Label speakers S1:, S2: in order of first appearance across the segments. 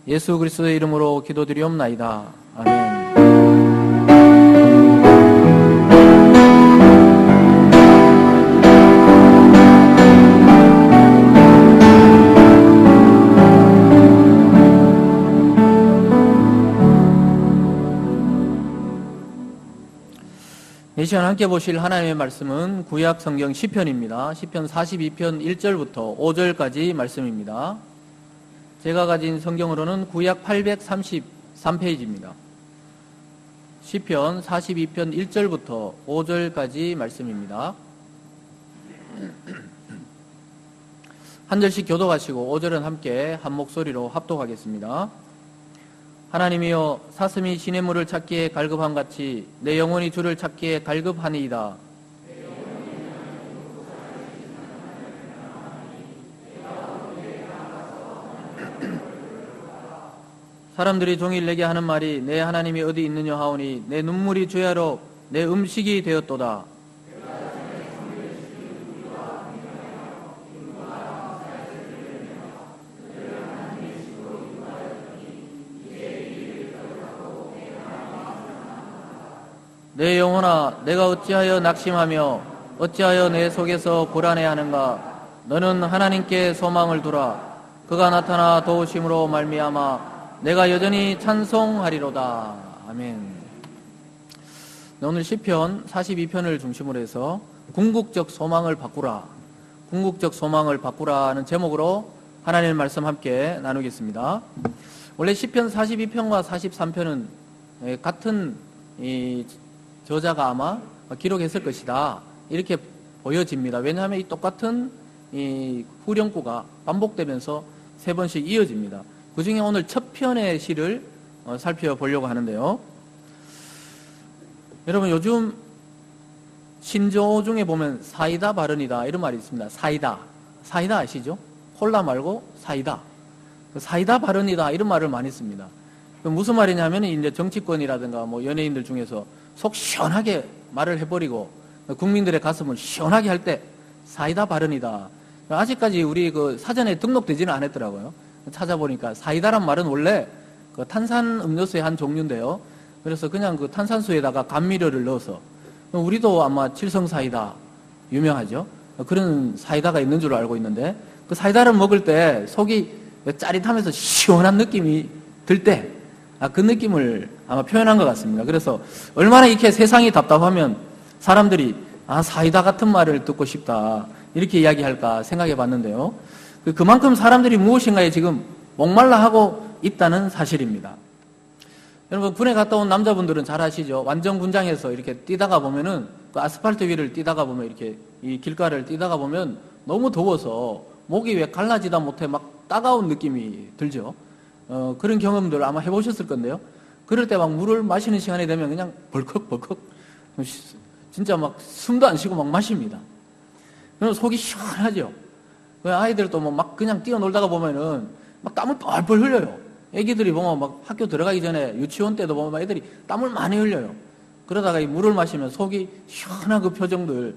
S1: 예수 그리스도의 이름으로 기도드리옵나이다. 아멘. 이 시간 함께 보실 하나님의 말씀은 구약 성경 시편입니다. 시편 42편 1절부터 5절까지 말씀입니다. 제가 가진 성경으로는 구약 833페이지입니다. 시편 42편 1절부터 5절까지 말씀입니다. 한 절씩 교독하시고 5절은 함께 한 목소리로 합독하겠습니다. 하나님이여, 사슴이 시냇물을 찾기에 갈급함같이 내 영혼이 주를 찾기에 갈급하니이다. 사람들이 종일 내게 하는 말이 내 하나님이 어디 있느냐 하오니 내 눈물이 죄하러 내 음식이 되었도다. 내 영혼아, 내가 어찌하여 낙심하며 어찌하여 내 속에서 불안해하는가. 너는 하나님께 소망을 두라. 그가 나타나 도우심으로 말미암아 내가 여전히 찬송하리로다. 아멘. 오늘 시편 42편을 중심으로 해서 궁극적 소망을 바꾸라, 궁극적 소망을 바꾸라는 제목으로 하나님의 말씀 함께 나누겠습니다. 원래 시편 42편과 43편은 같은 저자가 아마 기록했을 것이다, 이렇게 보여집니다. 왜냐하면 이 똑같은 이 후렴구가 반복되면서 세 번씩 이어집니다. 그 중에 오늘 첫 편의 시를 살펴보려고 하는데요. 여러분, 요즘 신조 중에 보면 사이다 발언이다 이런 말이 있습니다. 사이다 아시죠? 콜라 말고 사이다. 사이다 발언이다 이런 말을 많이 씁니다. 무슨 말이냐면 이제 정치권이라든가 뭐 연예인들 중에서 속 시원하게 말을 해버리고 국민들의 가슴을 시원하게 할 때 사이다 발언이다. 아직까지 우리 그 사전에 등록되지는 않았더라고요. 찾아보니까 사이다란 말은 원래 그 탄산 음료수의 한 종류인데요. 그래서 그냥 그 탄산수에다가 감미료를 넣어서, 우리도 아마 칠성사이다 유명하죠. 그런 사이다가 있는 줄 알고 있는데, 그 사이다를 먹을 때 속이 짜릿하면서 시원한 느낌이 들 때, 그 느낌을 아마 표현한 것 같습니다. 그래서 얼마나 이렇게 세상이 답답하면 사람들이 사이다 같은 말을 듣고 싶다 이렇게 이야기할까 생각해 봤는데요. 그만큼 사람들이 무엇인가에 지금 목말라 하고 있다는 사실입니다. 여러분, 군에 갔다 온 남자분들은 잘 아시죠? 완전 군장에서 이렇게 뛰다가 보면은 그 아스팔트 위를 뛰다가 보면 이렇게 이 길가를 뛰다가 보면 너무 더워서 목이 왜 갈라지다 못해 막 따가운 느낌이 들죠. 그런 경험들 아마 해보셨을 건데요. 그럴 때 막 물을 마시는 시간이 되면 그냥 벌컥벌컥 진짜 막 숨도 안 쉬고 막 마십니다. 그럼 속이 시원하죠. 아이들도 뭐 막 그냥 뛰어놀다가 보면은 막 땀을 뻘뻘 흘려요. 애기들이 보면 막 학교 들어가기 전에 유치원 때도 보면 막 애들이 땀을 많이 흘려요. 그러다가 이 물을 마시면 속이 시원한 그 표정들,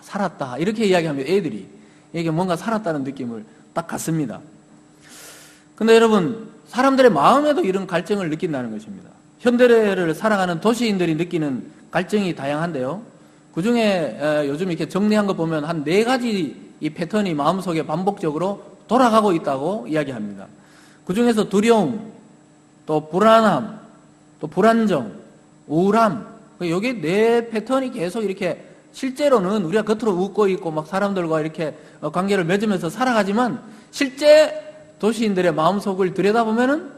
S1: 살았다 이렇게 이야기하면 애들이 이게 뭔가 살았다는 느낌을 딱 갖습니다. 근데 여러분, 사람들의 마음에도 이런 갈증을 느낀다는 것입니다. 현대를 살아가는 도시인들이 느끼는 갈증이 다양한데요. 그 중에 요즘 이렇게 정리한 거 보면 한 4가지 이 패턴이 마음속에 반복적으로 돌아가고 있다고 이야기합니다. 그 중에서 두려움, 또 불안함, 또 불안정, 우울함, 여기 4 패턴이 계속 이렇게 실제로는 우리가 겉으로 웃고 있고 막 사람들과 이렇게 관계를 맺으면서 살아가지만 실제 도시인들의 마음속을 들여다보면은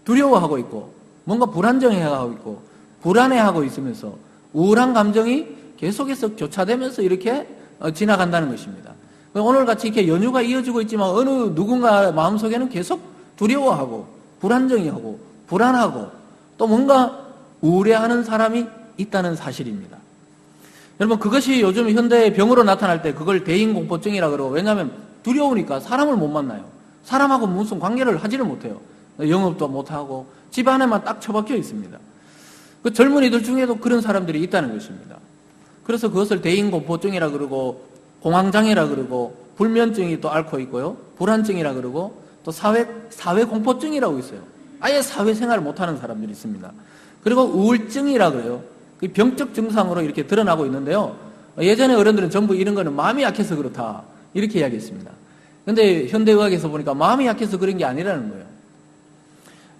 S1: 두려워하고 있고 뭔가 불안정해하고 있고 불안해하고 있으면서 우울한 감정이 계속해서 교차되면서 이렇게 지나간다는 것입니다. 오늘같이 이렇게 연휴가 이어지고 있지만 어느 누군가 마음속에는 계속 두려워하고 불안정해하고 불안하고 또 뭔가 우울해하는 사람이 있다는 사실입니다. 여러분, 그것이 요즘 현대의 병으로 나타날 때 그걸 대인공포증이라고 그러고, 왜냐하면 두려우니까 사람을 못 만나요. 사람하고 무슨 관계를 하지를 못해요. 영업도 못하고 집 안에만 딱 처박혀 있습니다. 그 젊은이들 중에도 그런 사람들이 있다는 것입니다. 그래서 그것을 대인공포증이라 그러고 공황장애라 그러고 불면증이 또 앓고 있고요, 불안증이라 그러고 또 사회 공포증이라고 있어요. 아예 사회생활을 못하는 사람들이 있습니다. 그리고 우울증이라고 해요. 그 병적 증상으로 이렇게 드러나고 있는데요. 예전에 어른들은 전부 이런 거는 마음이 약해서 그렇다 이렇게 이야기했습니다. 근데 현대의학에서 보니까 마음이 약해서 그런 게 아니라는 거예요.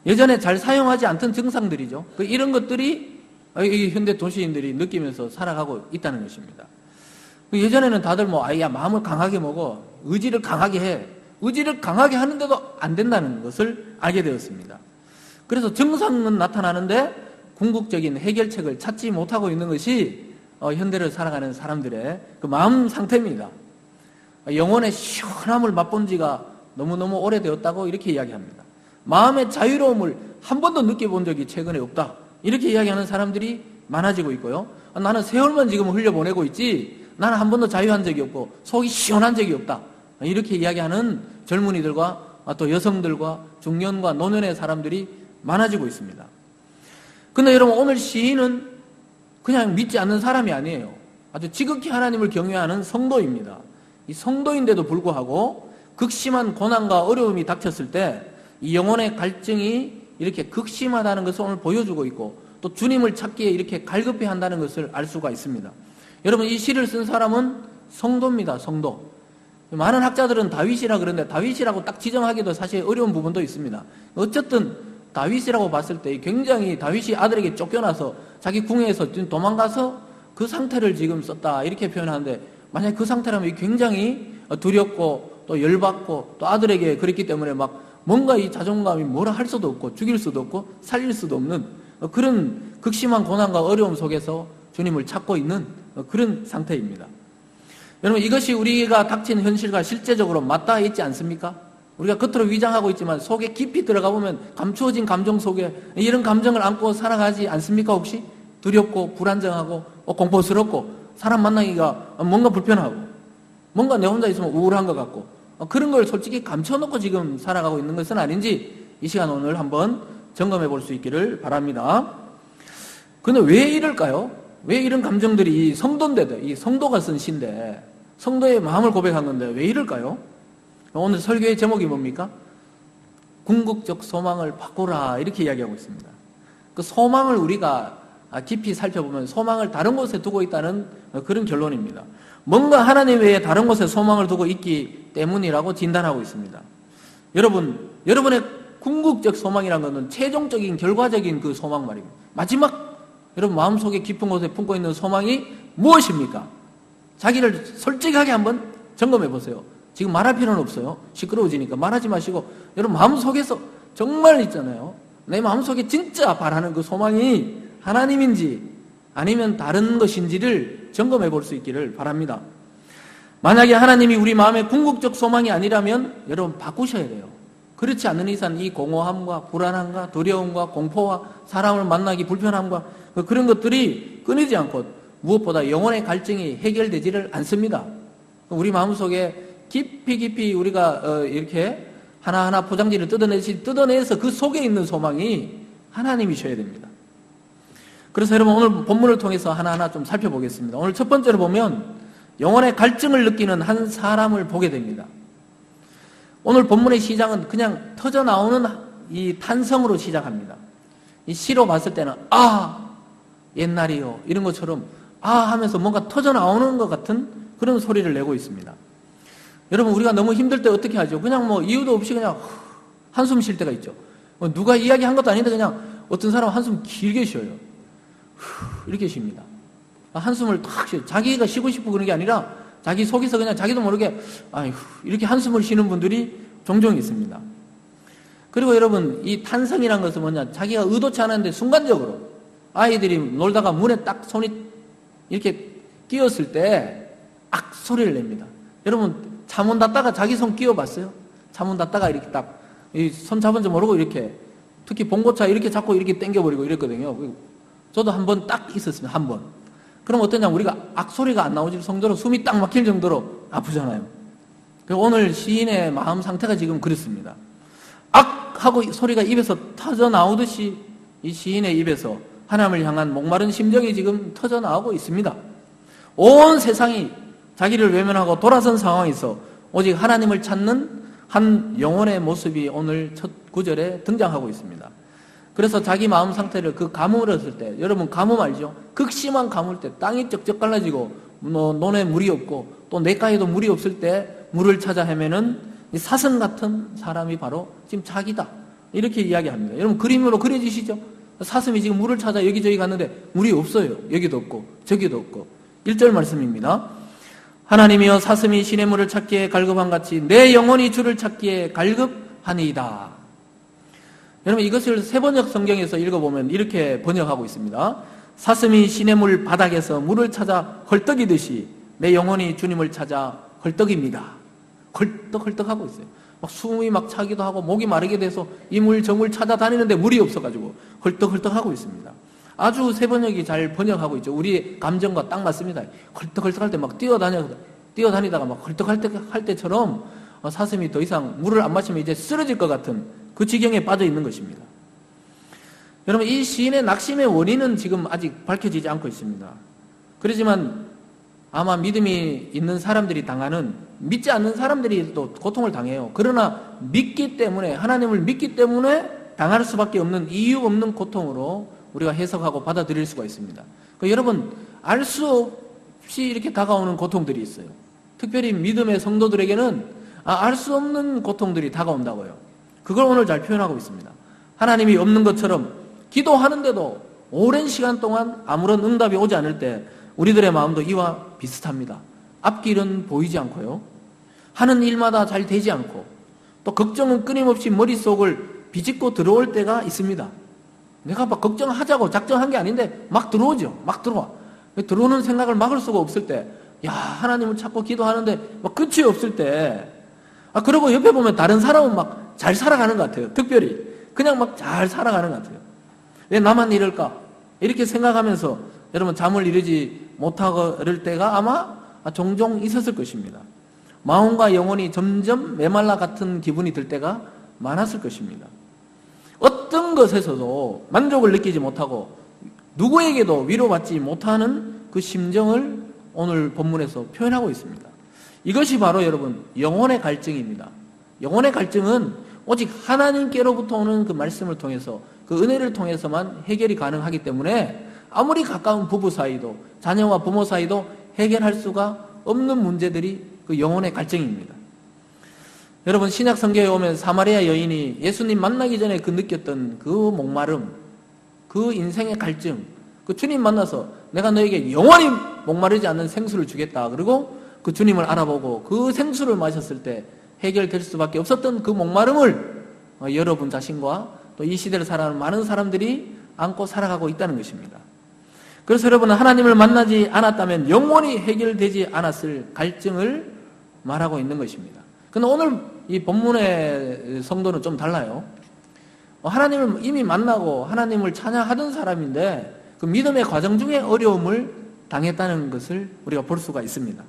S1: 예전에 잘 사용하지 않던 증상들이죠. 이런 것들이 이 현대 도시인들이 느끼면서 살아가고 있다는 것입니다. 예전에는 다들 야, 마음을 강하게 먹어. 의지를 강하게 해. 의지를 강하게 하는데도 안 된다는 것을 알게 되었습니다. 그래서 증상은 나타나는데 궁극적인 해결책을 찾지 못하고 있는 것이 현대를 살아가는 사람들의 그 마음 상태입니다. 영혼의 시원함을 맛본 지가 너무너무 오래되었다고 이렇게 이야기합니다. 마음의 자유로움을 한 번도 느껴본 적이 최근에 없다. 이렇게 이야기하는 사람들이 많아지고 있고요. 나는 세월만 지금 흘려보내고 있지 나는 한 번도 자유한 적이 없고 속이 시원한 적이 없다. 이렇게 이야기하는 젊은이들과 또 여성들과 중년과 노년의 사람들이 많아지고 있습니다. 근데 여러분 오늘 시인은 그냥 믿지 않는 사람이 아니에요. 아주 지극히 하나님을 경외하는 성도입니다. 이 성도인데도 불구하고 극심한 고난과 어려움이 닥쳤을 때 이 영혼의 갈증이 이렇게 극심하다는 것을 오늘 보여주고 있고 또 주님을 찾기에 이렇게 갈급해 한다는 것을 알 수가 있습니다. 여러분 이 시를 쓴 사람은 성도입니다. 성도. 많은 학자들은 다윗이라 그러는데 다윗이라고 딱 지정하기도 사실 어려운 부분도 있습니다. 어쨌든 다윗이라고 봤을 때 굉장히 다윗이 아들에게 쫓겨나서 자기 궁에서 도망가서 그 상태를 지금 썼다 이렇게 표현하는데 만약 그 상태라면 굉장히 두렵고 또 열받고 또 아들에게 그랬기 때문에 막 뭔가 이 자존감이 뭐라 할 수도 없고 죽일 수도 없고 살릴 수도 없는 그런 극심한 고난과 어려움 속에서 주님을 찾고 있는 그런 상태입니다. 여러분 이것이 우리가 닥친 현실과 실제적으로 맞닿아 있지 않습니까? 우리가 겉으로 위장하고 있지만 속에 깊이 들어가 보면 감추어진 감정 속에 이런 감정을 안고 살아가지 않습니까 혹시? 두렵고 불안정하고 공포스럽고 사람 만나기가 뭔가 불편하고 뭔가 내 혼자 있으면 우울한 것 같고 그런 걸 솔직히 감춰놓고 지금 살아가고 있는 것은 아닌지 이 시간 오늘 한번 점검해 볼 수 있기를 바랍니다. 근데 왜 이럴까요? 왜 이런 감정들이 성도인데도 이 성도가 쓴 시인데 성도의 마음을 고백한 건데 왜 이럴까요? 오늘 설교의 제목이 뭡니까? 궁극적 소망을 바꾸라 이렇게 이야기하고 있습니다. 그 소망을 우리가 깊이 살펴보면 소망을 다른 곳에 두고 있다는 그런 결론입니다. 뭔가 하나님 외에 다른 곳에 소망을 두고 있기 때문이라고 진단하고 있습니다. 여러분의 궁극적 소망이라는 것은 최종적인 결과적인 그 소망 말입니다. 마지막 여러분 마음속에 깊은 곳에 품고 있는 소망이 무엇입니까? 자기를 솔직하게 한번 점검해 보세요. 지금 말할 필요는 없어요. 시끄러워지니까 말하지 마시고 여러분 마음속에서 정말 있잖아요. 내 마음속에 진짜 바라는 그 소망이 하나님인지 아니면 다른 것인지를 점검해 볼 수 있기를 바랍니다. 만약에 하나님이 우리 마음의 궁극적 소망이 아니라면 여러분 바꾸셔야 돼요. 그렇지 않는 이상 이 공허함과 불안함과 두려움과 공포와 사람을 만나기 불편함과 그런 것들이 끊이지 않고 무엇보다 영혼의 갈증이 해결되지를 않습니다. 우리 마음속에 깊이 우리가 이렇게 하나하나 포장지를 뜯어내서 그 속에 있는 소망이 하나님이셔야 됩니다. 그래서 여러분 오늘 본문을 통해서 하나하나 좀 살펴보겠습니다. 오늘 첫 번째로 보면 영혼의 갈증을 느끼는 한 사람을 보게 됩니다. 오늘 본문의 시작은 그냥 터져나오는 이 탄성으로 시작합니다. 이 시로 봤을 때는 옛날이요 이런 것처럼 하면서 뭔가 터져나오는 것 같은 그런 소리를 내고 있습니다. 여러분 우리가 너무 힘들 때 어떻게 하죠? 그냥 뭐 이유도 없이 그냥 한숨 쉴 때가 있죠. 누가 이야기한 것도 아닌데 그냥 어떤 사람은 한숨 길게 쉬어요. 이렇게 쉽니다. 한숨을 탁 쉬어요. 자기가 쉬고 싶고 그런 게 아니라 자기 속에서 그냥 자기도 모르게 이렇게 한숨을 쉬는 분들이 종종 있습니다. 그리고 여러분 이 탄성이라는 것은 뭐냐, 자기가 의도치 않았는데 순간적으로 아이들이 놀다가 문에 딱 손이 이렇게 끼었을 때 소리를 냅니다. 여러분 차문 닫다가 자기 손 끼워봤어요? 차문 닫다가 이렇게 딱 손 잡은 줄 모르고 이렇게, 특히 봉고차 이렇게 잡고 이렇게 당겨버리고 이랬거든요. 저도 한 번 딱 있었습니다. 한 번. 그럼 어떠냐, 우리가 악소리가 안 나오질 정도로 숨이 딱 막힐 정도로 아프잖아요. 오늘 시인의 마음 상태가 지금 그렇습니다. 하고 소리가 입에서 터져 나오듯이 이 시인의 입에서 하나님을 향한 목마른 심정이 지금 터져 나오고 있습니다. 온 세상이 자기를 외면하고 돌아선 상황에서 오직 하나님을 찾는 한 영혼의 모습이 오늘 첫 구절에 등장하고 있습니다. 그래서 자기 마음 상태를 그 가뭄을 했을 때, 여러분 가뭄 알죠? 극심한 가뭄일 때 땅이 쩍쩍 갈라지고 논에 물이 없고 또 냇가에도 물이 없을 때 물을 찾아 헤매는 이 사슴 같은 사람이 바로 지금 자기다, 이렇게 이야기합니다. 여러분 그림으로 그려지시죠? 사슴이 지금 물을 찾아 여기저기 갔는데 물이 없어요. 여기도 없고 저기도 없고. 1절 말씀입니다. 하나님이여 사슴이 시냇물을 찾기에 갈급한 같이 내 영혼이 주를 찾기에 갈급하니이다. 여러분 이것을 세번역 성경에서 읽어보면 이렇게 번역하고 있습니다. 사슴이 시냇물 바닥에서 물을 찾아 헐떡이듯이 내 영혼이 주님을 찾아 헐떡입니다. 헐떡헐떡하고 있어요. 막 숨이 막 차기도 하고 목이 마르게 돼서 이 물 저 물 찾아다니는데 물이 없어가지고 헐떡헐떡하고 있습니다. 아주 세번역이 잘 번역하고 있죠. 우리 감정과 딱 맞습니다. 헐떡헐떡할 때 막 뛰어다니다가 막 헐떡할 때처럼 사슴이 더 이상 물을 안 마시면 이제 쓰러질 것 같은 그 지경에 빠져 있는 것입니다. 여러분 이 시인의 낙심의 원인은 지금 아직 밝혀지지 않고 있습니다. 그렇지만 아마 믿음이 있는 사람들이 당하는, 믿지 않는 사람들이 또 고통을 당해요. 그러나 믿기 때문에, 하나님을 믿기 때문에 당할 수밖에 없는 이유 없는 고통으로 우리가 해석하고 받아들일 수가 있습니다. 그러니까 여러분 알 수 없이 이렇게 다가오는 고통들이 있어요. 특별히 믿음의 성도들에게는 알 수 없는 고통들이 다가온다고요. 그걸 오늘 잘 표현하고 있습니다. 하나님이 없는 것처럼 기도하는데도 오랜 시간 동안 아무런 응답이 오지 않을 때 우리들의 마음도 이와 비슷합니다. 앞길은 보이지 않고요. 하는 일마다 잘 되지 않고 또 걱정은 끊임없이 머릿속을 비집고 들어올 때가 있습니다. 내가 막 걱정하자고 작정한 게 아닌데 막 들어오죠. 막 들어와. 들어오는 생각을 막을 수가 없을 때, 야, 하나님을 찾고 기도하는데 막 끝이 없을 때, 그리고 옆에 보면 다른 사람은 막 잘 살아가는 것 같아요. 특별히 그냥 막 잘 살아가는 것 같아요. 왜 나만 이럴까? 이렇게 생각하면서 여러분 잠을 이루지 못하고 이럴 때가 아마 종종 있었을 것입니다. 마음과 영혼이 점점 메말라 같은 기분이 들 때가 많았을 것입니다. 어떤 것에서도 만족을 느끼지 못하고 누구에게도 위로받지 못하는 그 심정을 오늘 본문에서 표현하고 있습니다. 이것이 바로 여러분 영혼의 갈증입니다. 영혼의 갈증은 오직 하나님께로부터 오는 그 말씀을 통해서, 그 은혜를 통해서만 해결이 가능하기 때문에 아무리 가까운 부부 사이도, 자녀와 부모 사이도 해결할 수가 없는 문제들이 그 영혼의 갈증입니다. 여러분 신약 성경에 오면 사마리아 여인이 예수님 만나기 전에 그 느꼈던 그 목마름, 그 인생의 갈증, 그 주님 만나서 내가 너에게 영원히 목마르지 않는 생수를 주겠다. 그리고 그 주님을 알아보고 그 생수를 마셨을 때 해결될 수밖에 없었던 그 목마름을 여러분 자신과 또 이 시대를 살아가는 많은 사람들이 안고 살아가고 있다는 것입니다. 그래서 여러분은 하나님을 만나지 않았다면 영원히 해결되지 않았을 갈증을 말하고 있는 것입니다. 그런데 오늘 이 본문의 성도는 좀 달라요. 하나님을 이미 만나고 하나님을 찬양하던 사람인데 그 믿음의 과정 중에 어려움을 당했다는 것을 우리가 볼 수가 있습니다.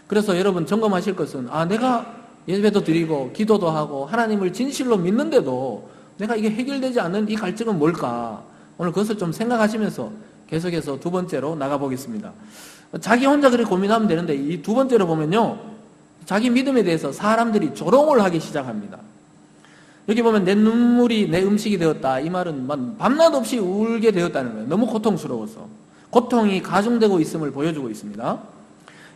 S1: 그래서 여러분 점검하실 것은 내가 예배도 드리고 기도도 하고 하나님을 진실로 믿는데도 내가 이게 해결되지 않는 이 갈증은 뭘까? 오늘 그것을 좀 생각하시면서 계속해서 두 번째로 나가보겠습니다. 자기 혼자 그렇게 고민하면 되는데 이 두 번째로 보면요, 자기 믿음에 대해서 사람들이 조롱을 하기 시작합니다. 여기 보면 내 눈물이 내 음식이 되었다. 이 말은 밤낮 없이 울게 되었다는 거예요. 너무 고통스러워서. 고통이 가중되고 있음을 보여주고 있습니다.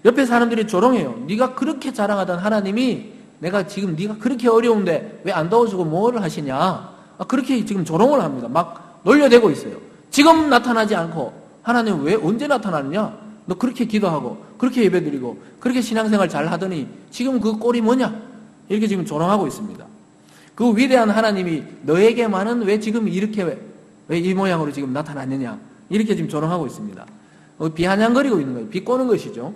S1: 옆에 사람들이 조롱해요. 네가 그렇게 자랑하던 하나님이 내가 지금 네가 그렇게 어려운데 왜 안 도와주고 뭐를 하시냐? 그렇게 지금 조롱을 합니다. 막 놀려대고 있어요. 지금 나타나지 않고 하나님 왜 언제 나타나느냐? 너 그렇게 기도하고 그렇게 예배드리고 그렇게 신앙생활 잘 하더니 지금 그 꼴이 뭐냐? 이렇게 지금 조롱하고 있습니다. 그 위대한 하나님이 너에게만은 왜 지금 이렇게 왜 이 모양으로 지금 나타났느냐? 이렇게 지금 조롱하고 있습니다. 비아냥거리고 있는 거예요. 비꼬는 것이죠.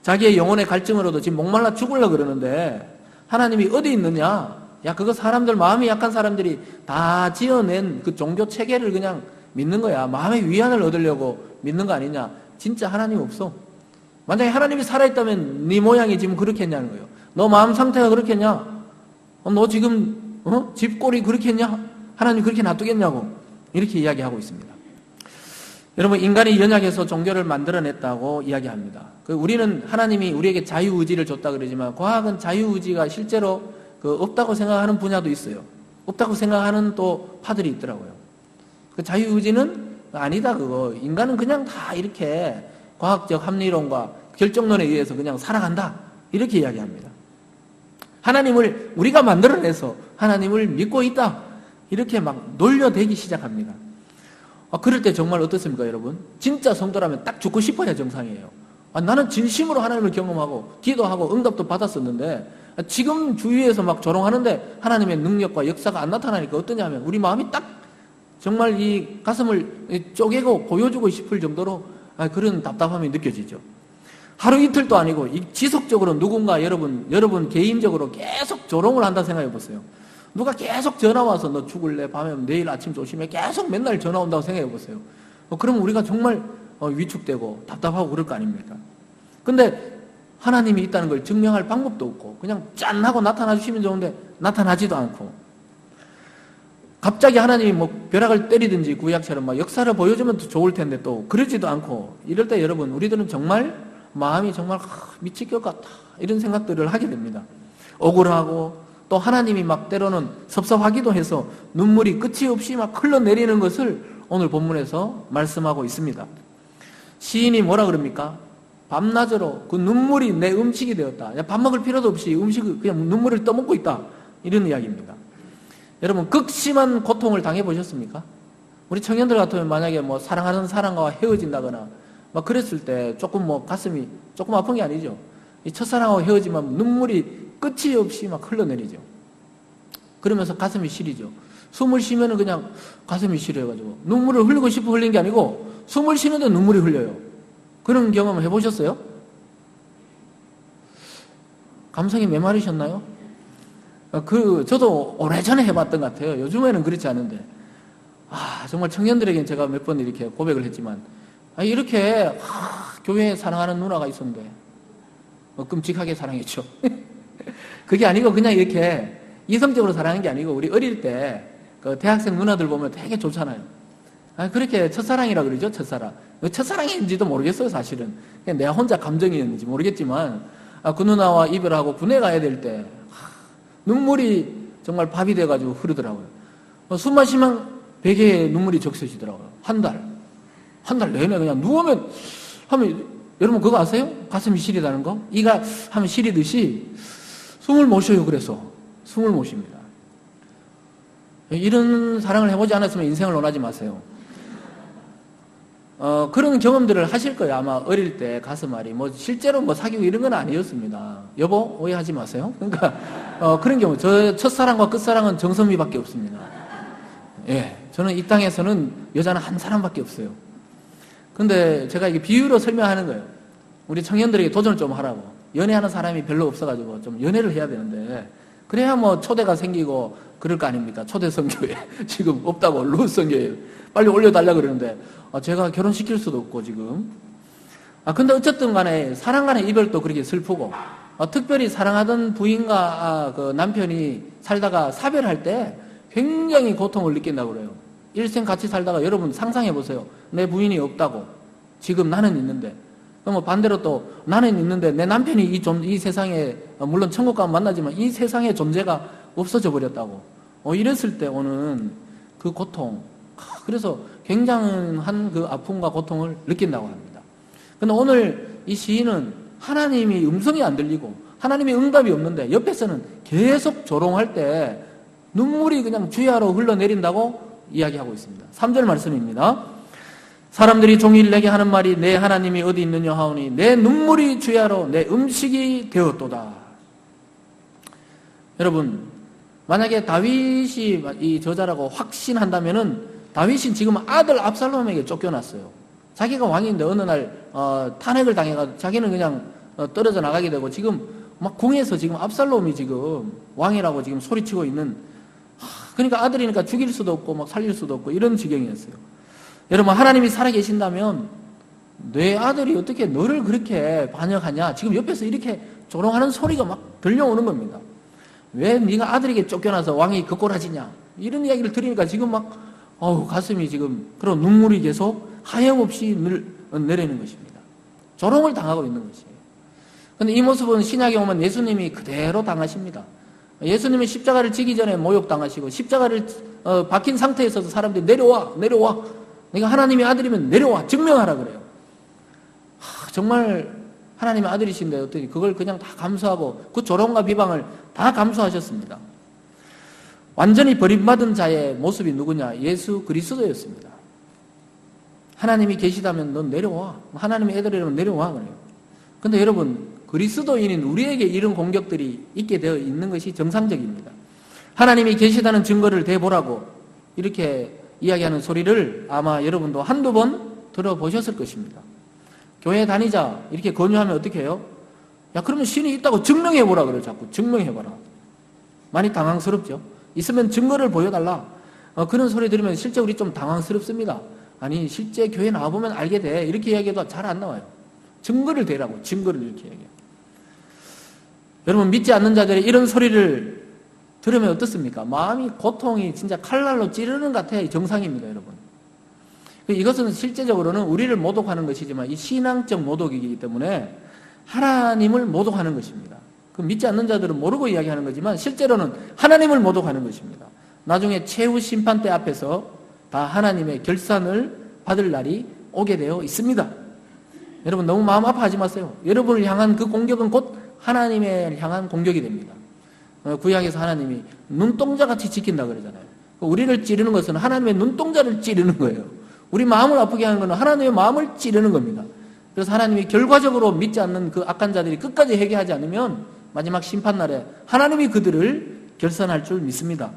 S1: 자기의 영혼의 갈증으로도 지금 목말라 죽으려고 그러는데 하나님이 어디 있느냐? 야, 그거 사람들, 마음이 약한 사람들이 다 지어낸 그 종교 체계를 그냥 믿는 거야. 마음의 위안을 얻으려고 믿는 거 아니냐? 진짜 하나님 없어. 만약에 하나님이 살아있다면 네 모양이 지금 그렇게 했냐는 거예요. 너 마음 상태가 그렇게 했냐? 너 지금 집골이 그렇게 했냐? 하나님 그렇게 놔두겠냐고 이렇게 이야기하고 있습니다. 여러분 인간이 연약해서 종교를 만들어냈다고 이야기합니다. 우리는 하나님이 우리에게 자유의지를 줬다 그러지만 과학은 자유의지가 실제로 없다고 생각하는 분야도 있어요. 없다고 생각하는 또 파들이 있더라고요. 그 자유의지는 아니다 그거. 인간은 그냥 다 이렇게 과학적 합리론과 결정론에 의해서 그냥 살아간다. 이렇게 이야기합니다. 하나님을 우리가 만들어내서 하나님을 믿고 있다. 이렇게 막 놀려대기 시작합니다. 그럴 때 정말 어떻습니까, 여러분? 진짜 성도라면 딱 죽고 싶어야 정상이에요. 나는 진심으로 하나님을 경험하고 기도하고 응답도 받았었는데 지금 주위에서 막 조롱하는데 하나님의 능력과 역사가 안 나타나니까 어떠냐면 우리 마음이 딱 정말 이 가슴을 쪼개고 보여주고 싶을 정도로 그런 답답함이 느껴지죠. 하루 이틀도 아니고 지속적으로 누군가 여러분 개인적으로 계속 조롱을 한다 생각해 보세요. 누가 계속 전화 와서 너 죽을래? 밤에 내일 아침 조심해. 계속 맨날 전화 온다고 생각해 보세요. 그러면 우리가 정말 위축되고 답답하고 그럴 거 아닙니까? 근데 하나님이 있다는 걸 증명할 방법도 없고 그냥 짠 하고 나타나 주시면 좋은데 나타나지도 않고 갑자기 하나님이 뭐 벼락을 때리든지 구약처럼 막 역사를 보여주면 더 좋을 텐데 또 그러지도 않고 이럴 때 여러분 우리들은 정말 마음이 정말 미칠 것 같다 이런 생각들을 하게 됩니다. 억울하고 또 하나님이 막 때로는 섭섭하기도 해서 눈물이 끝이 없이 막 흘러내리는 것을 오늘 본문에서 말씀하고 있습니다. 시인이 뭐라 그럽니까? 밤낮으로 그 눈물이 내 음식이 되었다. 밥 먹을 필요도 없이 음식을 그냥 눈물을 떠먹고 있다. 이런 이야기입니다. 여러분 극심한 고통을 당해보셨습니까? 우리 청년들 같으면 만약에 뭐 사랑하는 사람과 헤어진다거나 막 그랬을 때 조금 뭐 가슴이 조금 아픈 게 아니죠. 이 첫사랑하고 헤어지면 눈물이 끝이 없이 막 흘러내리죠. 그러면서 가슴이 시리죠. 숨을 쉬면은 그냥 가슴이 시려가지고 눈물을 흘리고 싶어 흘린 게 아니고 숨을 쉬는데 눈물이 흘려요. 그런 경험 해보셨어요? 감성이 메마르셨나요? 저도 오래전에 해봤던 것 같아요. 요즘에는 그렇지 않은데. 정말 청년들에게는 제가 몇 번 이렇게 고백을 했지만, 이렇게, 교회에 사랑하는 누나가 있었는데, 끔찍하게 사랑했죠. 그게 아니고 그냥 이렇게 이성적으로 사랑하는 게 아니고, 우리 어릴 때, 그 대학생 누나들 보면 되게 좋잖아요. 그렇게 첫사랑이라 그러죠, 첫사랑. 첫사랑인지도 모르겠어요, 사실은. 그냥 내가 혼자 감정이었는지 모르겠지만, 그 누나와 이별하고 군에 가야 될 때, 눈물이 정말 밥이 돼가지고 흐르더라고요. 숨 마시면 베개에 눈물이 적셔지더라고요. 한 달 내내 그냥 누우면 하면 여러분 그거 아세요? 가슴이 시리다는 거? 이가 하면 시리듯이 숨을 못 쉬어요. 그래서 숨을 못 쉽니다. 이런 사랑을 해보지 않았으면 인생을 논하지 마세요. 그런 경험들을 하실 거예요. 아마 어릴 때 가슴앓이 뭐 실제로 뭐 사귀고 이런 건 아니었습니다. 여보 오해하지 마세요. 그러니까 그런 경우 저 첫사랑과 끝사랑은 정선미밖에 없습니다. 예, 저는 이 땅에서는 여자는 한 사람밖에 없어요. 근데 제가 이게 비유로 설명하는 거예요. 우리 청년들에게 도전을 좀 하라고. 연애하는 사람이 별로 없어가지고 좀 연애를 해야 되는데 그래야 뭐 초대가 생기고 그럴 거 아닙니까? 초대 선교회 지금 없다고 루스 선교회 빨리 올려달라 그러는데 제가 결혼시킬 수도 없고 지금. 근데 어쨌든 간에 사랑 간의 이별도 그렇게 슬프고 특별히 사랑하던 부인과 그 남편이 살다가 사별할 때 굉장히 고통을 느낀다고 그래요. 일생 같이 살다가 여러분 상상해 보세요. 내 부인이 없다고. 지금 나는 있는데. 그럼 반대로 또 나는 있는데 내 남편이 이 세상에 물론 천국 가면 만나지만 이 세상에 존재가 없어져 버렸다고. 이랬을 때 오는 그 고통. 그래서 굉장한 그 아픔과 고통을 느낀다고 합니다. 근데 오늘 이 시인은 하나님이 음성이 안 들리고 하나님의 응답이 없는데 옆에서는 계속 조롱할 때 눈물이 그냥 주야로 흘러내린다고 이야기하고 있습니다. 3절 말씀입니다. 사람들이 종일 내게 하는 말이 내 하나님이 어디 있느냐 하오니 내 눈물이 주야로 내 음식이 되었도다. 여러분 만약에 다윗이 이 저자라고 확신한다면은 다윗이 지금 아들 압살롬에게 쫓겨났어요. 자기가 왕인데 어느 날 탄핵을 당해가지고 자기는 그냥 떨어져 나가게 되고 지금 막 궁에서 지금 압살롬이 지금 왕이라고 지금 소리치고 있는 그러니까 아들이니까 죽일 수도 없고 막 살릴 수도 없고 이런 지경이었어요. 여러분 하나님이 살아계신다면 내 아들이 어떻게 너를 그렇게 반역하냐 지금 옆에서 이렇게 조롱하는 소리가 막 들려오는 겁니다. 왜 네가 아들에게 쫓겨나서 왕이 걷고라지냐 이런 이야기를 들으니까 지금 막 가슴이 지금 그런 눈물이 계속 하염없이 내리는 것입니다. 조롱을 당하고 있는 것이에요. 그런데 이 모습은 신약에 오면 예수님이 그대로 당하십니다. 예수님은 십자가를 지기 전에 모욕당하시고 십자가를 박힌 상태에서도 사람들이 내려와 내가 하나님의 아들이면 내려와 증명하라 그래요. 정말 하나님의 아들이신데 어떻게 그걸 그냥 다 감수하고 그 조롱과 비방을 다 감수하셨습니다. 완전히 버림받은 자의 모습이 누구냐? 예수 그리스도였습니다. 하나님이 계시다면 넌 내려와. 하나님의 애들이라면 내려와 그래요. 근데 여러분, 그리스도인인 우리에게 이런 공격들이 있게 되어 있는 것이 정상적입니다. 하나님이 계시다는 증거를 대보라고 이렇게 이야기하는 소리를 아마 여러분도 한두 번 들어보셨을 것입니다. 교회 다니자 이렇게 권유하면 어떻게 해요? 야, 그러면 신이 있다고 증명해보라 그래요. 자꾸 증명해봐라. 많이 당황스럽죠. 있으면 증거를 보여달라. 그런 소리 들으면 실제 우리 좀 당황스럽습니다. 아니 실제 교회 나와보면 알게 돼. 이렇게 이야기해도 잘 안 나와요. 증거를 대라고. 증거를 이렇게 얘기해요. 여러분, 믿지 않는 자들의 이런 소리를 들으면 어떻습니까? 마음이 고통이 진짜 칼날로 찌르는 것 같아야 정상입니다. 여러분. 이것은 실제적으로는 우리를 모독하는 것이지만 이 신앙적 모독이기 때문에 하나님을 모독하는 것입니다. 그 믿지 않는 자들은 모르고 이야기하는 거지만 실제로는 하나님을 모독하는 것입니다. 나중에 최후 심판대 앞에서 다 하나님의 결산을 받을 날이 오게 되어 있습니다. 여러분, 너무 마음 아파하지 마세요. 여러분을 향한 그 공격은 곧 하나님을 향한 공격이 됩니다. 구약에서 하나님이 눈동자같이 지킨다 그러잖아요. 우리를 찌르는 것은 하나님의 눈동자를 찌르는 거예요. 우리 마음을 아프게 하는 것은 하나님의 마음을 찌르는 겁니다. 그래서 하나님이 결과적으로 믿지 않는 그 악한 자들이 끝까지 회개하지 않으면 마지막 심판날에 하나님이 그들을 결산할 줄 믿습니다.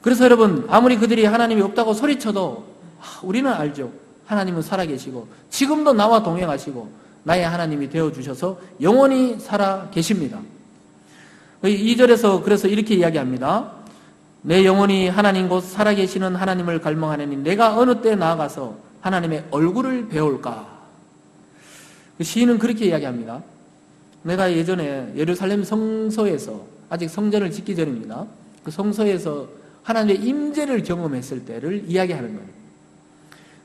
S1: 그래서 여러분, 아무리 그들이 하나님이 없다고 소리쳐도 우리는 알죠. 하나님은 살아계시고 지금도 나와 동행하시고 나의 하나님이 되어주셔서 영원히 살아 계십니다. 2절에서 그래서 이렇게 이야기합니다. 내 영혼이 하나님 곧 살아계시는 하나님을 갈망하느니 내가 어느 때 나아가서 하나님의 얼굴을 배울까? 시인은 그렇게 이야기합니다. 내가 예전에 예루살렘 성소에서 아직 성전을 짓기 전입니다. 그 성소에서 하나님의 임재를 경험했을 때를 이야기하는 거예요.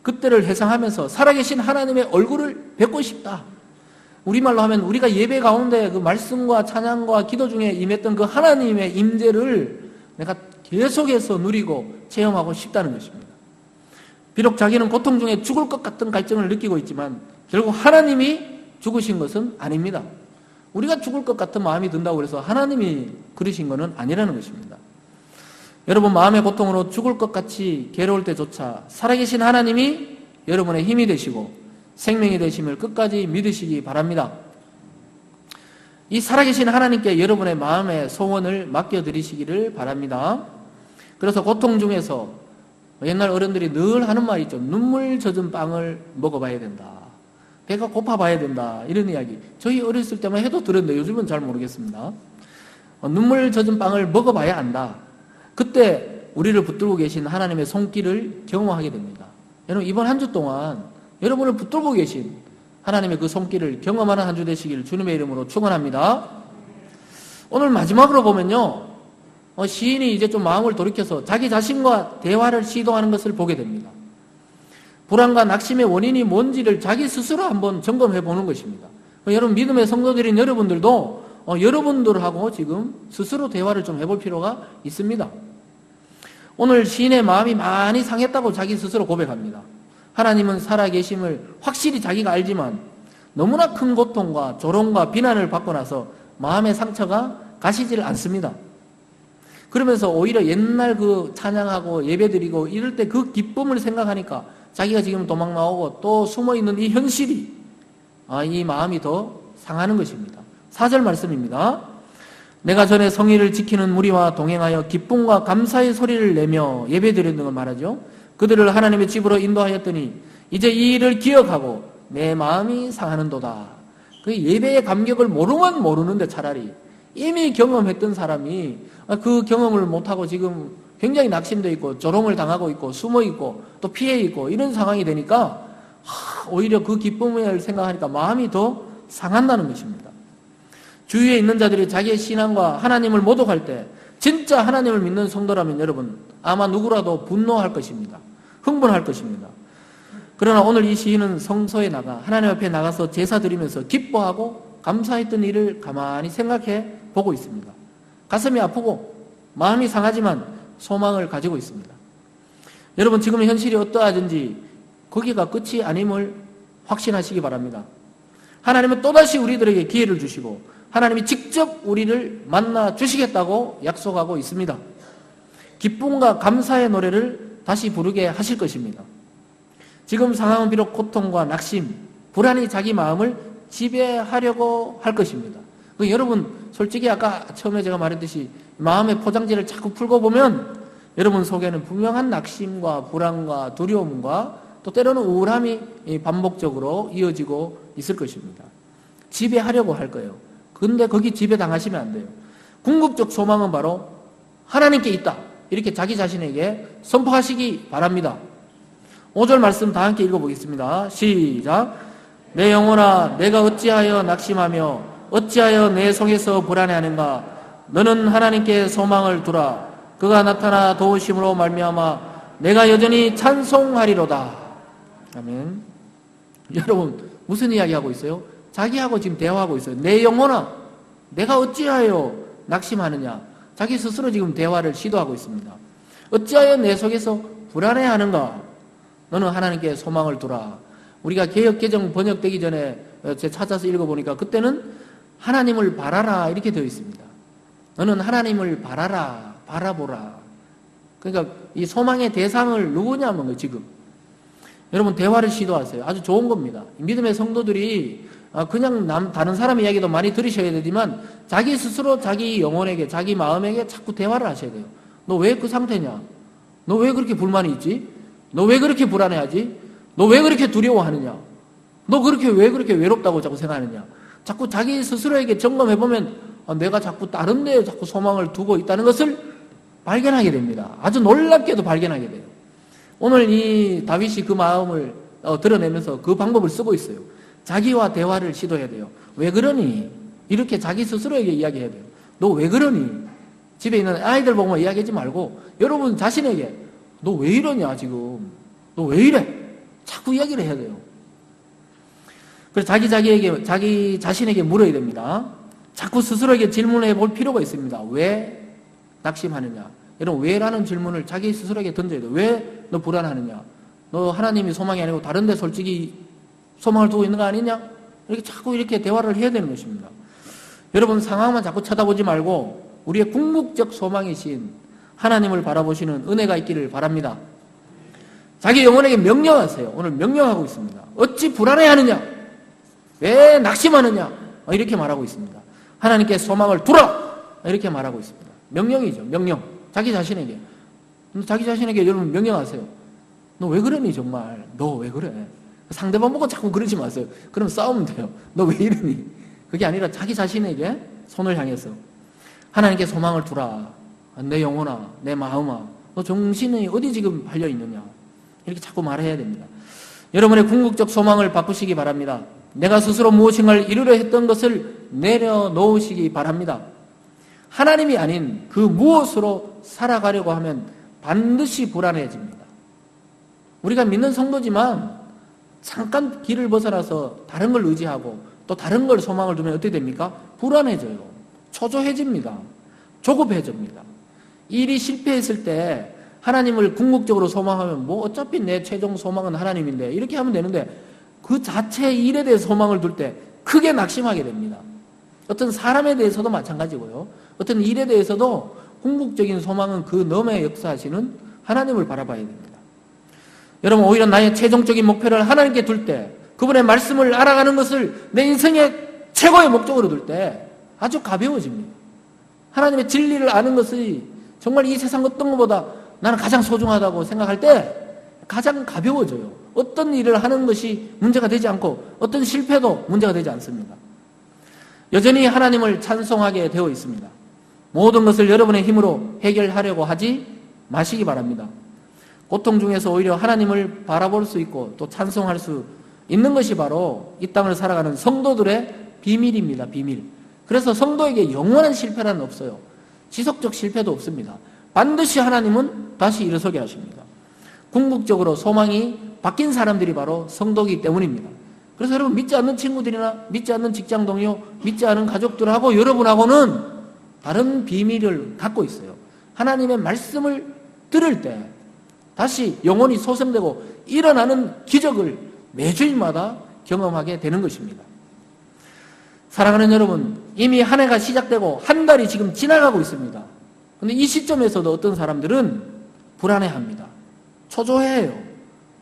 S1: 그때를 회상하면서 살아계신 하나님의 얼굴을 뵙고 싶다. 우리말로 하면 우리가 예배 가운데 그 말씀과 찬양과 기도 중에 임했던 그 하나님의 임재를 내가 계속해서 누리고 체험하고 싶다는 것입니다. 비록 자기는 고통 중에 죽을 것 같은 갈증을 느끼고 있지만 결국 하나님이 죽으신 것은 아닙니다. 우리가 죽을 것 같은 마음이 든다고 해서 하나님이 그러신 것은 아니라는 것입니다. 여러분, 마음의 고통으로 죽을 것 같이 괴로울 때조차 살아계신 하나님이 여러분의 힘이 되시고 생명이 되심을 끝까지 믿으시기 바랍니다. 이 살아계신 하나님께 여러분의 마음의 소원을 맡겨드리시기를 바랍니다. 그래서 고통 중에서 옛날 어른들이 늘 하는 말이 있죠. 눈물 젖은 빵을 먹어봐야 된다. 배가 고파봐야 된다. 이런 이야기. 저희 어렸을 때만 해도 들었는데 요즘은 잘 모르겠습니다. 눈물 젖은 빵을 먹어봐야 한다. 그때 우리를 붙들고 계신 하나님의 손길을 경험하게 됩니다. 여러분, 이번 한 주 동안 여러분을 붙들고 계신 하나님의 그 손길을 경험하는 한 주 되시길 주님의 이름으로 축원합니다. 오늘 마지막으로 보면요, 시인이 이제 좀 마음을 돌이켜서 자기 자신과 대화를 시도하는 것을 보게 됩니다. 불안과 낙심의 원인이 뭔지를 자기 스스로 한번 점검해 보는 것입니다. 여러분, 믿음의 성도들인 여러분들도 여러분들하고 지금 스스로 대화를 좀 해볼 필요가 있습니다. 오늘 시인의 마음이 많이 상했다고 자기 스스로 고백합니다. 하나님은 살아계심을 확실히 자기가 알지만 너무나 큰 고통과 조롱과 비난을 받고 나서 마음의 상처가 가시질 않습니다. 그러면서 오히려 옛날 그 찬양하고 예배드리고 이럴 때 그 기쁨을 생각하니까 자기가 지금 도망 나오고 또 숨어있는 이 현실이 이 마음이 더 상하는 것입니다. 4절 말씀입니다. 내가 전에 성의를 지키는 무리와 동행하여 기쁨과 감사의 소리를 내며 예배드리는 걸 말하죠. 그들을 하나님의 집으로 인도하였더니 이제 이 일을 기억하고 내 마음이 상하는도다. 그 예배의 감격을 모르면 모르는데 차라리 이미 경험했던 사람이 그 경험을 못하고 지금 굉장히 낙심되어 있고 조롱을 당하고 있고 숨어 있고 또 피해 있고 이런 상황이 되니까 오히려 그 기쁨을 생각하니까 마음이 더 상한다는 것입니다. 주위에 있는 자들이 자기의 신앙과 하나님을 모독할 때 진짜 하나님을 믿는 성도라면 여러분 아마 누구라도 분노할 것입니다. 흥분할 것입니다. 그러나 오늘 이 시인은 성소에 나가 하나님 앞에 나가서 제사 드리면서 기뻐하고 감사했던 일을 가만히 생각해 보고 있습니다. 가슴이 아프고 마음이 상하지만 소망을 가지고 있습니다. 여러분, 지금 현실이 어떠하든지 거기가 끝이 아님을 확신하시기 바랍니다. 하나님은 또다시 우리들에게 기회를 주시고 하나님이 직접 우리를 만나 주시겠다고 약속하고 있습니다. 기쁨과 감사의 노래를 다시 부르게 하실 것입니다. 지금 상황은 비록 고통과 낙심, 불안이 자기 마음을 지배하려고 할 것입니다. 여러분, 솔직히 아까 처음에 제가 말했듯이 마음의 포장지를 자꾸 풀고 보면 여러분 속에는 분명한 낙심과 불안과 두려움과 또 때로는 우울함이 반복적으로 이어지고 있을 것입니다. 지배하려고 할 거예요. 근데 거기 지배당하시면 안 돼요. 궁극적 소망은 바로 하나님께 있다. 이렇게 자기 자신에게 선포하시기 바랍니다. 5절 말씀 다 함께 읽어보겠습니다. 시작. 내 영혼아, 내가 어찌하여 낙심하며 어찌하여 내 속에서 불안해하는가? 너는 하나님께 소망을 두라. 그가 나타나 도우심으로 말미암아 내가 여전히 찬송하리로다. 아멘. 여러분, 무슨 이야기하고 있어요? 자기하고 지금 대화하고 있어요. 내 영혼아, 내가 어찌하여 낙심하느냐? 자기 스스로 지금 대화를 시도하고 있습니다. 어찌하여 내 속에서 불안해하는가? 너는 하나님께 소망을 두라. 우리가 개역개정 번역되기 전에 제가 찾아서 읽어보니까 그때는 하나님을 바라라 이렇게 되어 있습니다. 너는 하나님을 바라라, 바라보라. 그러니까 이 소망의 대상을 누구냐면 지금 여러분 대화를 시도하세요. 아주 좋은 겁니다. 믿음의 성도들이 그냥 다른 사람 이야기도 많이 들으셔야 되지만 자기 스스로 자기 영혼에게, 자기 마음에게 자꾸 대화를 하셔야 돼요. 너 왜 그 상태냐? 너 왜 그렇게 불만이 있지? 너 왜 그렇게 불안해하지? 너 왜 그렇게 두려워하느냐? 너 왜 그렇게 외롭다고 자꾸 생각하느냐? 자꾸 자기 스스로에게 점검해보면 내가 자꾸 다른 데에 자꾸 소망을 두고 있다는 것을 발견하게 됩니다. 아주 놀랍게도 발견하게 돼요. 오늘 이 다윗이 그 마음을 드러내면서 그 방법을 쓰고 있어요. 자기와 대화를 시도해야 돼요. 왜 그러니? 이렇게 자기 스스로에게 이야기해야 돼요. 너 왜 그러니? 집에 있는 아이들 보면 이야기하지 말고 여러분 자신에게 너 왜 이러냐 지금? 너 왜 이래? 자꾸 이야기를 해야 돼요. 그래서 자기 자신에게 물어야 됩니다. 자꾸 스스로에게 질문해 볼 필요가 있습니다. 왜 낙심하느냐? 여러분, 왜라는 질문을 자기 스스로에게 던져야 돼요. 왜 너 불안하느냐? 너 하나님이 소망이 아니고 다른 데 솔직히 소망을 두고 있는 거 아니냐? 이렇게 자꾸 이렇게 대화를 해야 되는 것입니다. 여러분, 상황만 자꾸 쳐다보지 말고 우리의 궁극적 소망이신 하나님을 바라보시는 은혜가 있기를 바랍니다. 자기 영혼에게 명령하세요. 오늘 명령하고 있습니다. 어찌 불안해하느냐? 왜 낙심하느냐? 이렇게 말하고 있습니다. 하나님께 소망을 두라! 이렇게 말하고 있습니다. 명령이죠. 명령. 자기 자신에게 여러분 명령하세요. 너 왜 그러니 정말? 너 왜 그래? 상대방 보고 자꾸 그러지 마세요. 그럼 싸우면 돼요. 너 왜 이러니? 그게 아니라 자기 자신에게 손을 향해서 하나님께 소망을 두라. 내 영혼아, 내 마음아, 너 정신이 어디 지금 팔려 있느냐? 이렇게 자꾸 말해야 됩니다. 여러분의 궁극적 소망을 바꾸시기 바랍니다. 내가 스스로 무엇인가를 이루려 했던 것을 내려놓으시기 바랍니다. 하나님이 아닌 그 무엇으로 살아가려고 하면 반드시 불안해집니다. 우리가 믿는 성도지만 잠깐 길을 벗어나서 다른 걸 의지하고 또 다른 걸 소망을 두면 어떻게 됩니까? 불안해져요. 초조해집니다. 조급해집니다. 일이 실패했을 때 하나님을 궁극적으로 소망하면 뭐 어차피 내 최종 소망은 하나님인데 이렇게 하면 되는데 그 자체의 일에 대해서 소망을 둘 때 크게 낙심하게 됩니다. 어떤 사람에 대해서도 마찬가지고요. 어떤 일에 대해서도 궁극적인 소망은 그 너머에 역사하시는 하나님을 바라봐야 됩니다. 여러분, 오히려 나의 최종적인 목표를 하나님께 둘 때, 그분의 말씀을 알아가는 것을 내 인생의 최고의 목적으로 둘 때 아주 가벼워집니다. 하나님의 진리를 아는 것이 정말 이 세상 어떤 것보다 나는 가장 소중하다고 생각할 때 가장 가벼워져요. 어떤 일을 하는 것이 문제가 되지 않고 어떤 실패도 문제가 되지 않습니다. 여전히 하나님을 찬송하게 되어 있습니다. 모든 것을 여러분의 힘으로 해결하려고 하지 마시기 바랍니다. 고통 중에서 오히려 하나님을 바라볼 수 있고 또 찬송할 수 있는 것이 바로 이 땅을 살아가는 성도들의 비밀입니다. 비밀. 그래서 성도에게 영원한 실패란 없어요. 지속적 실패도 없습니다. 반드시 하나님은 다시 일어서게 하십니다. 궁극적으로 소망이 바뀐 사람들이 바로 성도이기 때문입니다. 그래서 여러분 믿지 않는 친구들이나 믿지 않는 직장 동료, 믿지 않은 가족들하고 여러분하고는 다른 비밀을 갖고 있어요. 하나님의 말씀을 들을 때 다시 영혼이 소생되고 일어나는 기적을 매주일마다 경험하게 되는 것입니다. 사랑하는 여러분, 이미 한 해가 시작되고 한 달이 지금 지나가고 있습니다. 그런데 이 시점에서도 어떤 사람들은 불안해합니다. 초조해해요.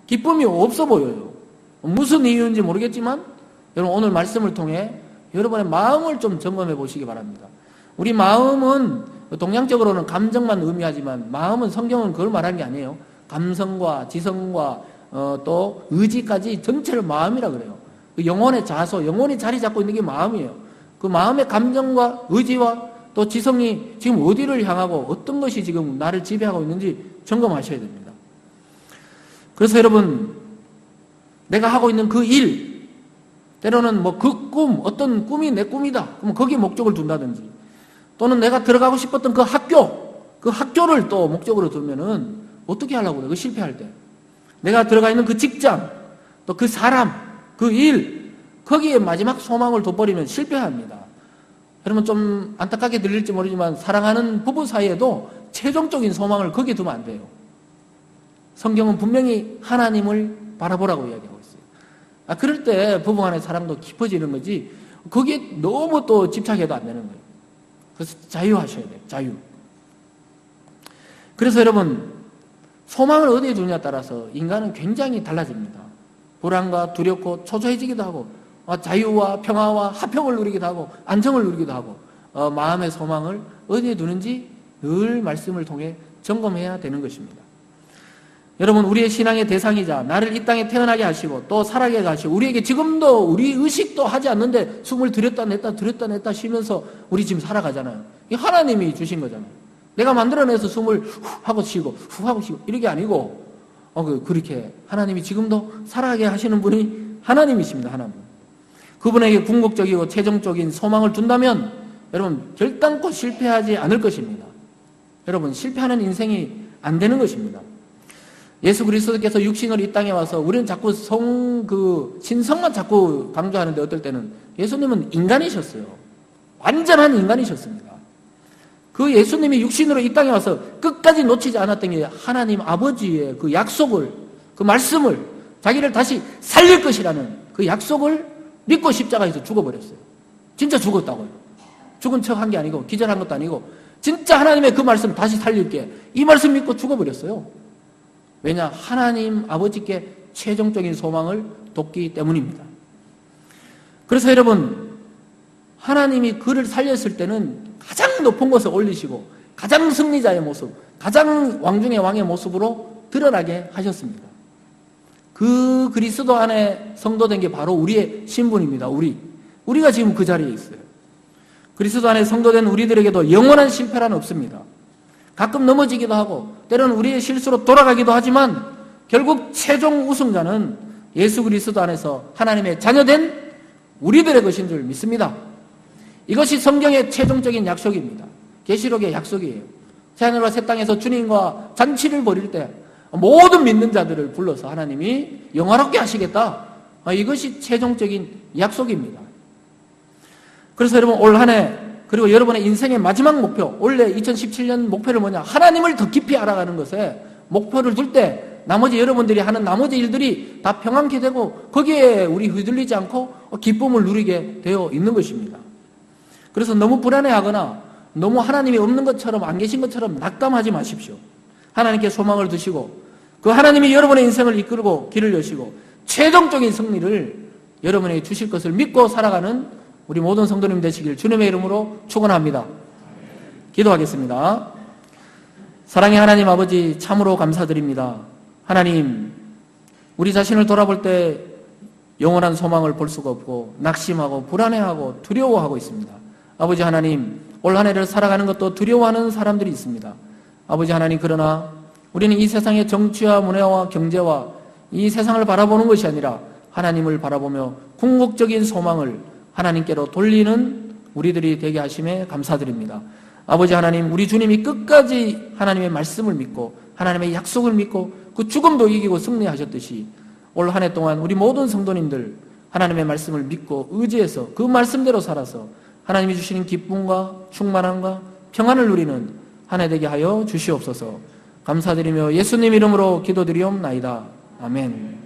S1: 기쁨이 없어 보여요. 무슨 이유인지 모르겠지만 여러분, 오늘 말씀을 통해 여러분의 마음을 좀 점검해 보시기 바랍니다. 우리 마음은 동양적으로는 감정만 의미하지만 마음은 성경은 그걸 말하는 게 아니에요. 감성과 지성과 또 의지까지 전체를 마음이라 그래요. 그 영혼의 자소, 영혼이 자리 잡고 있는 게 마음이에요. 그 마음의 감정과 의지와 또 지성이 지금 어디를 향하고 어떤 것이 지금 나를 지배하고 있는지 점검하셔야 됩니다. 그래서 여러분, 내가 하고 있는 그 일, 때로는 뭐 그 꿈, 어떤 꿈이 내 꿈이다. 그럼 거기에 목적을 둔다든지, 또는 내가 들어가고 싶었던 그 학교를 또 목적으로 두면은 어떻게 하려고 그래? 그 실패할 때. 내가 들어가 있는 그 직장, 또 그 사람, 그 일, 거기에 마지막 소망을 둬버리면 실패합니다. 여러분, 좀 안타깝게 들릴지 모르지만 사랑하는 부부 사이에도 최종적인 소망을 거기에 두면 안 돼요. 성경은 분명히 하나님을 바라보라고 이야기하고 있어요. 그럴 때 부부간의 사랑도 깊어지는 거지, 거기에 너무 또 집착해도 안 되는 거예요. 그래서 자유하셔야 돼요. 자유. 그래서 여러분, 소망을 어디에 두냐에 따라서 인간은 굉장히 달라집니다. 불안과 두렵고 초조해지기도 하고, 자유와 평화와 화평을 누리기도 하고, 안정을 누리기도 하고, 마음의 소망을 어디에 두는지 늘 말씀을 통해 점검해야 되는 것입니다. 여러분, 우리의 신앙의 대상이자 나를 이 땅에 태어나게 하시고 또 살아게 하시고 우리에게 지금도 우리 의식도 하지 않는데 숨을 들였다 냈다 쉬면서 우리 지금 살아가잖아요. 이 하나님이 주신 거잖아요. 내가 만들어내서 숨을 후 하고 쉬고 후 하고 쉬고 이게 아니고 그렇게 하나님이 지금도 살아가게 하시는 분이 하나님이십니다. 하나님. 그분에게 궁극적이고 최종적인 소망을 둔다면 여러분, 결단코 실패하지 않을 것입니다. 여러분, 실패하는 인생이 안 되는 것입니다. 예수 그리스도께서 육신으로 이 땅에 와서 우리는 자꾸 신성만 자꾸 강조하는데 어떨 때는 예수님은 인간이셨어요. 완전한 인간이셨습니다. 그 예수님이 육신으로 이 땅에 와서 끝까지 놓치지 않았던 게 하나님 아버지의 그 약속을, 그 말씀을, 자기를 다시 살릴 것이라는 그 약속을 믿고 십자가에서 죽어버렸어요. 진짜 죽었다고요. 죽은 척 한 게 아니고 기절한 것도 아니고 진짜 하나님의 그 말씀 다시 살릴게, 이 말씀 믿고 죽어버렸어요. 왜냐? 하나님 아버지께 최종적인 소망을 뒀기 때문입니다. 그래서 여러분, 하나님이 그를 살렸을 때는 가장 높은 곳에 올리시고 가장 승리자의 모습, 가장 왕중의 왕의 모습으로 드러나게 하셨습니다. 그 그리스도 안에 성도된 게 바로 우리의 신분입니다. 우리가 지금 그 자리에 있어요. 그리스도 안에 성도된 우리들에게도 영원한 실패란 없습니다. 가끔 넘어지기도 하고 때로는 우리의 실수로 돌아가기도 하지만 결국 최종 우승자는 예수 그리스도 안에서 하나님의 자녀된 우리들의 것인 줄 믿습니다. 이것이 성경의 최종적인 약속입니다. 계시록의 약속이에요. 새하늘과 새 땅에서 주님과 잔치를 벌일 때 모든 믿는 자들을 불러서 하나님이 영화롭게 하시겠다. 이것이 최종적인 약속입니다. 그래서 여러분, 올 한 해 그리고 여러분의 인생의 마지막 목표, 원래 2017년 목표를 뭐냐? 하나님을 더 깊이 알아가는 것에 목표를 둘 때 나머지 여러분들이 하는 나머지 일들이 다 평안케 되고 거기에 우리 휘둘리지 않고 기쁨을 누리게 되어 있는 것입니다. 그래서 너무 불안해하거나 너무 하나님이 없는 것처럼 안 계신 것처럼 낙담하지 마십시오. 하나님께 소망을 두시고 그 하나님이 여러분의 인생을 이끌고 길을 여시고 최종적인 승리를 여러분에게 주실 것을 믿고 살아가는 우리 모든 성도님 되시길 주님의 이름으로 축원합니다. 기도하겠습니다. 사랑의 하나님 아버지, 참으로 감사드립니다. 하나님, 우리 자신을 돌아볼 때 영원한 소망을 볼 수가 없고 낙심하고 불안해하고 두려워하고 있습니다. 아버지 하나님, 올 한 해를 살아가는 것도 두려워하는 사람들이 있습니다. 아버지 하나님, 그러나 우리는 이 세상의 정치와 문화와 경제와 이 세상을 바라보는 것이 아니라 하나님을 바라보며 궁극적인 소망을 하나님께로 돌리는 우리들이 되게 하심에 감사드립니다. 아버지 하나님, 우리 주님이 끝까지 하나님의 말씀을 믿고 하나님의 약속을 믿고 그 죽음도 이기고 승리하셨듯이 올 한 해 동안 우리 모든 성도님들 하나님의 말씀을 믿고 의지해서 그 말씀대로 살아서 하나님이 주시는 기쁨과 충만함과 평안을 누리는 한 해 되게 하여 주시옵소서. 감사드리며 예수님 이름으로 기도드리옵나이다. 아멘.